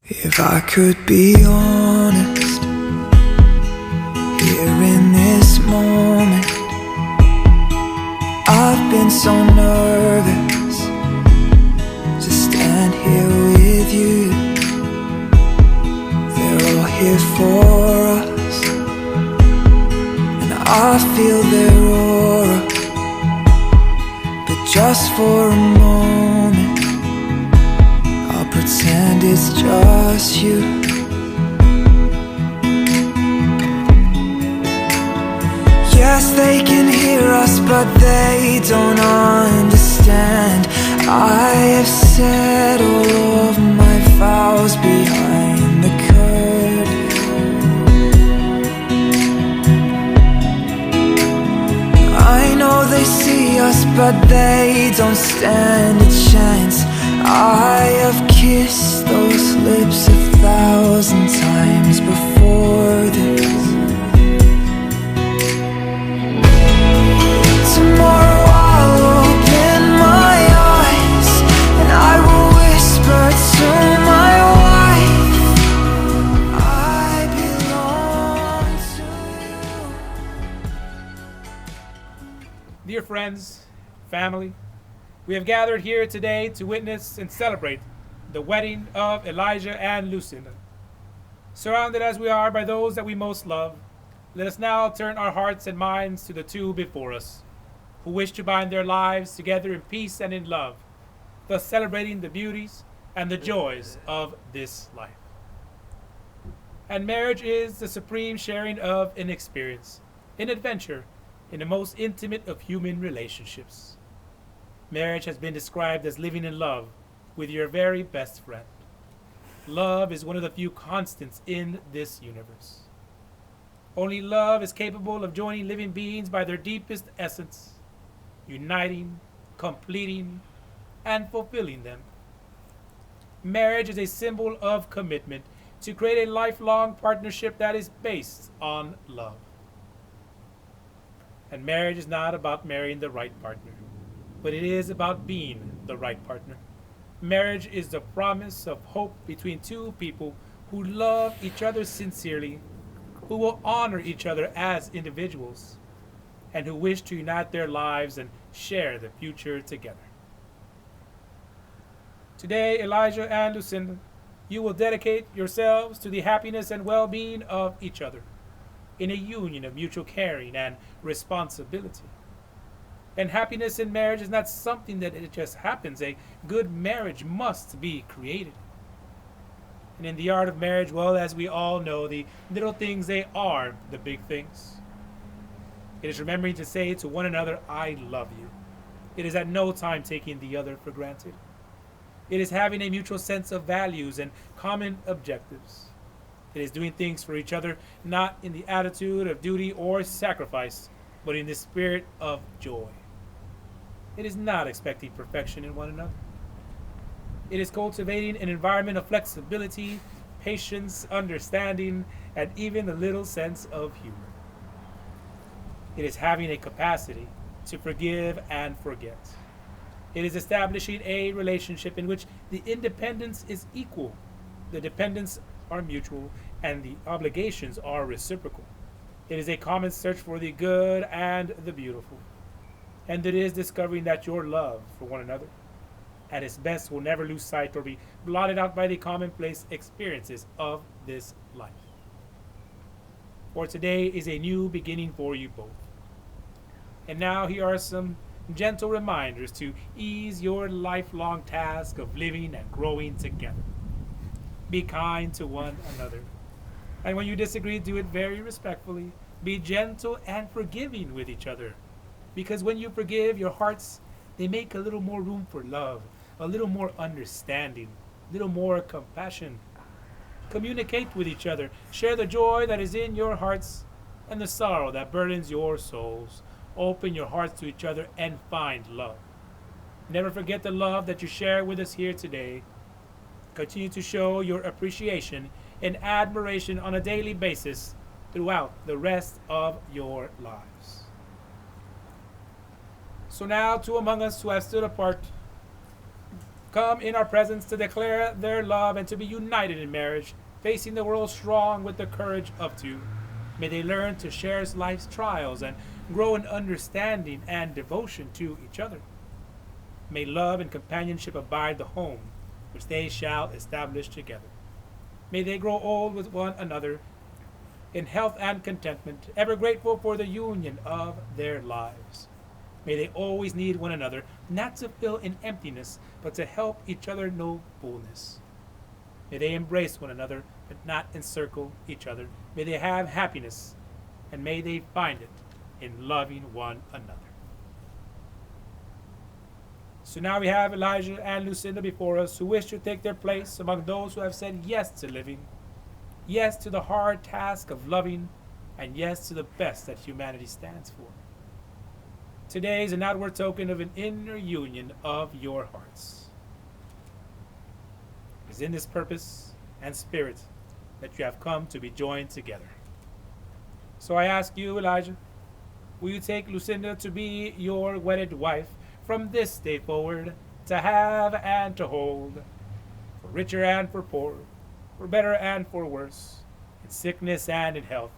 If I could be honest, here in this moment, I've been so nervous to stand here with you. They're all here for us, and I feel their aura. But just for a moment, I'll pretend it's just you. Yes, they can hear us, but they don't understand. I have said all of my vows behind the curtain. I know they see us, but they don't stand a chance. I have kissed those lips 1,000 times before this. Tomorrow I'll open my eyes and I will whisper to my wife, I belong to you. Dear friends, family, we have gathered here today to witness and celebrate the wedding of Elijah and Lousinda. Surrounded as we are by those that we most love, let us now turn our hearts and minds to the two before us, who wish to bind their lives together in peace and in love, thus celebrating the beauties and the joys of this life. And marriage is the supreme sharing of an experience, an adventure, in the most intimate of human relationships. Marriage has been described as living in love with your very best friend. Love is one of the few constants in this universe. Only love is capable of joining living beings by their deepest essence, uniting, completing, and fulfilling them. Marriage is a symbol of commitment to create a lifelong partnership that is based on love. And marriage is not about marrying the right partner, but it is about being the right partner. Marriage is the promise of hope between two people who love each other sincerely, who will honor each other as individuals, and who wish to unite their lives and share the future together. Today, Elijah and Lousinda, you will dedicate yourselves to the happiness and well-being of each other in a union of mutual caring and responsibility. And happiness in marriage is not something that it just happens. A good marriage must be created. And in the art of marriage, well, as we all know, the little things, they are the big things. It is remembering to say to one another, I love you. It is at no time taking the other for granted. It is having a mutual sense of values and common objectives. It is doing things for each other, not in the attitude of duty or sacrifice, but in the spirit of joy. It is not expecting perfection in one another. It is cultivating an environment of flexibility, patience, understanding, and even a little sense of humor. It is having a capacity to forgive and forget. It is establishing a relationship in which the independence is equal, the dependence are mutual, and the obligations are reciprocal. It is a common search for the good and the beautiful. And it is discovering that your love for one another, at its best, will never lose sight or be blotted out by the commonplace experiences of this life. For today is a new beginning for you both. And now here are some gentle reminders to ease your lifelong task of living and growing together. Be kind to one another. And when you disagree, do it very respectfully. Be gentle and forgiving with each other. Because when you forgive, your hearts, they make a little more room for love, a little more understanding, a little more compassion. Communicate with each other. Share the joy that is in your hearts and the sorrow that burdens your souls. Open your hearts to each other and find love. Never forget the love that you share with us here today. Continue to show your appreciation and admiration on a daily basis throughout the rest of your lives. So now, two among us who have stood apart, come in our presence to declare their love and to be united in marriage, facing the world strong with the courage of two. May they learn to share life's trials and grow in understanding and devotion to each other. May love and companionship abide the home, which they shall establish together. May they grow old with one another in health and contentment, ever grateful for the union of their lives. May they always need one another, not to fill in emptiness, but to help each other know fullness. May they embrace one another, but not encircle each other. May they have happiness, and may they find it in loving one another. So now we have Elijah and Lousinda before us, who wish to take their place among those who have said yes to living, yes to the hard task of loving, and yes to the best that humanity stands for. Today is an outward token of an inner union of your hearts. It is in this purpose and spirit that you have come to be joined together. So I ask you, Elijah, will you take Lousinda to be your wedded wife from this day forward, to have and to hold, for richer and for poorer, for better and for worse, in sickness and in health,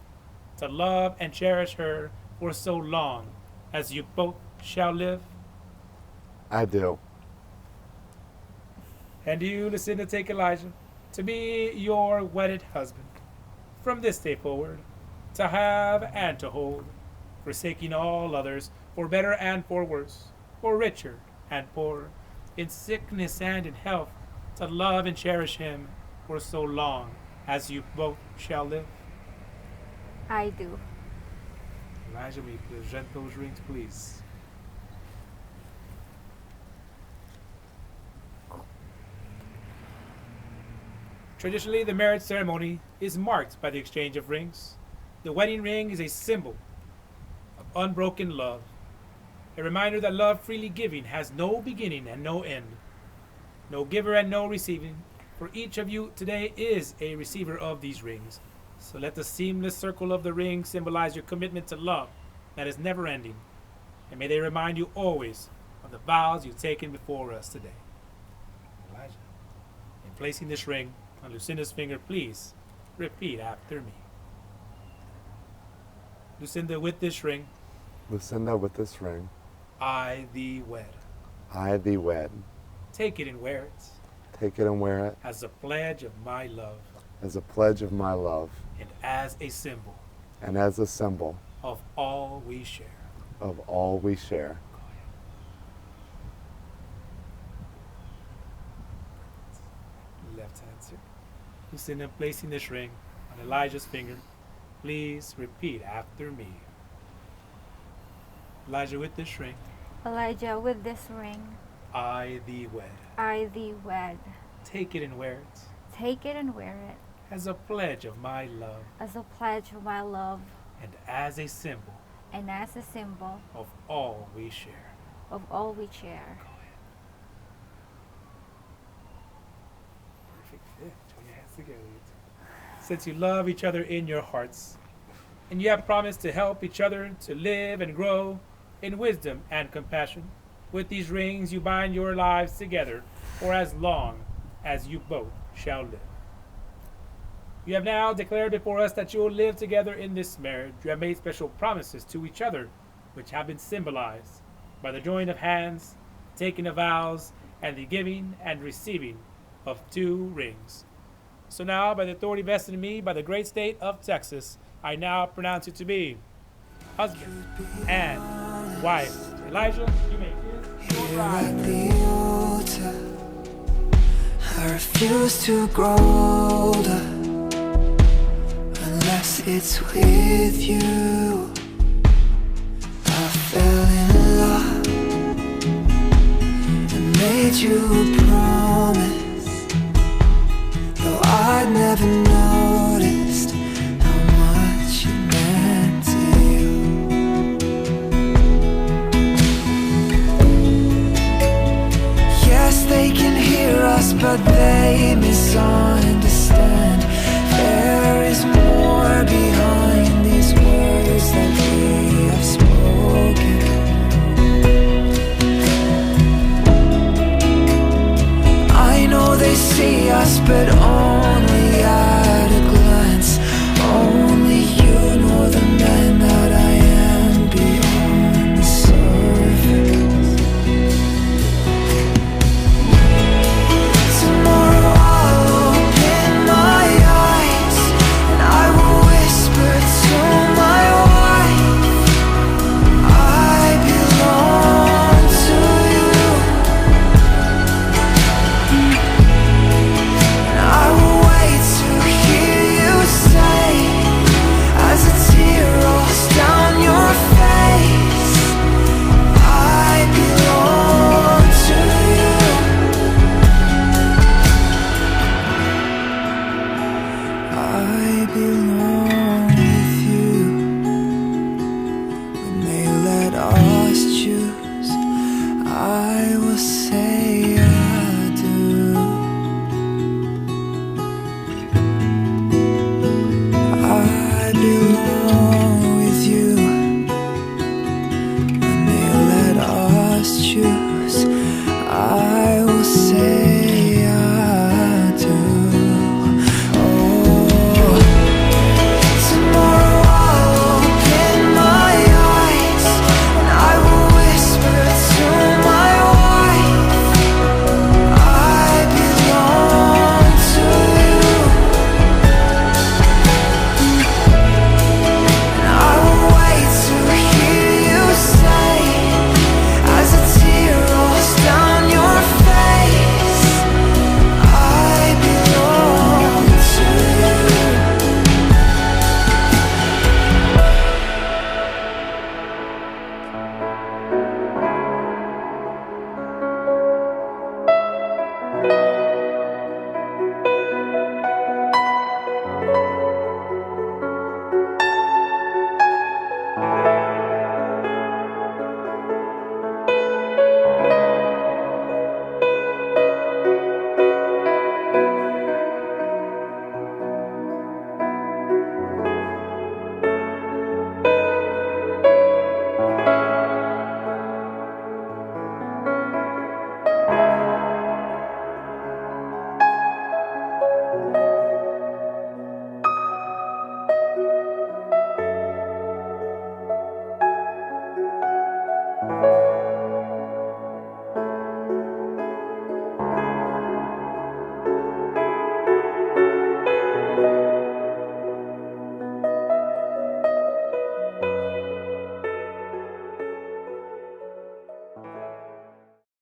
to love and cherish her for so long as you both shall live? I do. And you, Lousinda, take Elijah to be your wedded husband from this day forward, to have and to hold, forsaking all others, for better and for worse, for richer and poorer, in sickness and in health, to love and cherish him for so long as you both shall live? I do. Elijah, will you present those rings, please? Traditionally, the marriage ceremony is marked by the exchange of rings. The wedding ring is a symbol of unbroken love, a reminder that love freely giving has no beginning and no end, no giver and no receiving, for each of you today is a receiver of these rings. So let the seamless circle of the ring symbolize your commitment to love that is never ending, and may they remind you always of the vows you've taken before us today. Elijah, in placing this ring on Lousinda's finger, please repeat after me. Lousinda, with this ring, Lousinda, with this ring, I thee wed. I thee wed. Take it and wear it Take it and wear it as a pledge of my love as a pledge of my love and as a symbol and as a symbol of all we share. of all we share. Left hand, sir. Lousinda, placing this ring on Elijah's finger, please repeat after me. Elijah, with this ring, Elijah, with this ring, I thee wed. I thee wed. Take it and wear it Take it and wear it as a pledge of my love as a pledge of my love and as a symbol and as a symbol of all we share. of all we share. Perfect fit. Join your hands together. Since you love each other in your hearts, and you have promised to help each other to live and grow in wisdom and compassion, with these rings you bind your lives together for as long as you both shall live. You have now declared before us that you will live together in this marriage. You have made special promises to each other, which have been symbolized by the joining of hands, taking of vows, and the giving and receiving of 2 rings. So now, by the authority vested in me by the great state of Texas, I now pronounce you to be husband and wife. Elijah, you may kiss your Here at bride. the altar, I refuse to grow older unless it's with you. I fell in love and made you a promise, though I'd never know